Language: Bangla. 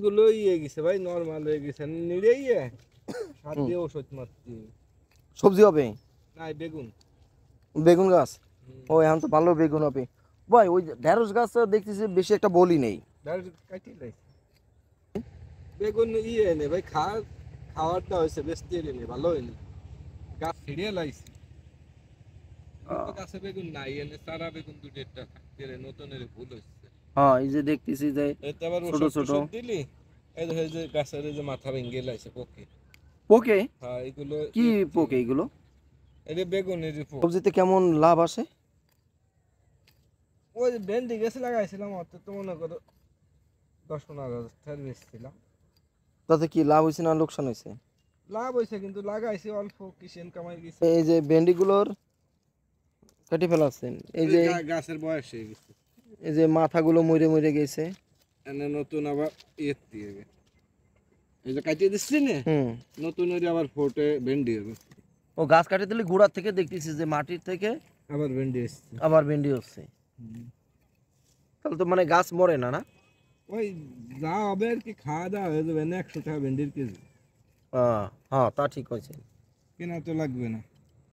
গুলো ইয়ে গেছে ভাই, নরমাল হয়ে গেছে, নিড়ে ইয়ে সার দিয়ে ওষুধ মারছি। সবজি হবে না বেগুন। বেগুন গাছ? ও এখন তো ভালো বেগুন হবে ভাই। ওই ঢেঁড়স গাছ দেখতেছি বেশি একটা বলি নেই। বেগুন ইয়ে এনে ভাই খাওয়ারটা হয়েছে, বেশি এনে ভালো হয়নি, গাছ ছিঁড়িয়ে লাইছি। গাছে বেগুন নাই, এনে সারা বেগুন দুটো একটা থাকতে নতুন এর ভুল হচ্ছে। হ্যাঁ এই যে দেখতেছি যে এতে আবার ছোট ছোট দিলি, এই যে গাছের এই যে মাথা ভেঙে লাইছে পোকে। পোকে? হ্যাঁ এগুলো কি পোকে এগুলো? এই বেগুনের পোক। সবজিতে কেমন লাভ আসে? ওই ভেন্ডি গাছ লাগাইছিলাম, অত তো মনে করো 10-15 হাজার বেচছিলাম। তাতে কি লাভ হয়েছে না লোকসান হয়েছে? লাভ হয়েছে, কিন্তু লাগাইছি অল্প, কিষেন কামাই গেছে। এই যে ভেন্ডিগুলোর কেটে ফেলাচ্ছেন, এই যে গাছের বয়স হয়ে গেছে, এই যে মাথাগুলো মরে মরে গেছে। এনে নতুন আবার ইয়ে দিয়ে এই যে কাটিয়ে দিচ্ছি না, নতুন আবার ফোটে ভেন্ডি হবে। ও গাছ কাটিয়ে দিলে গোড়ার থেকে দেখতেছি যে মাটির থেকে আবার ভেন্ডি এসছে, আবার ভেন্ডি হচ্ছে। তাহলে তো মানে গাছ মরে না? না ওই যা হবে আর কি, খাওয়া দাওয়া হয়ে যাবে না। 100 টাকা ভেন্ডির কেজি, হ্যাঁ তা ঠিক হয়েছে। কেনা তো লাগবে না।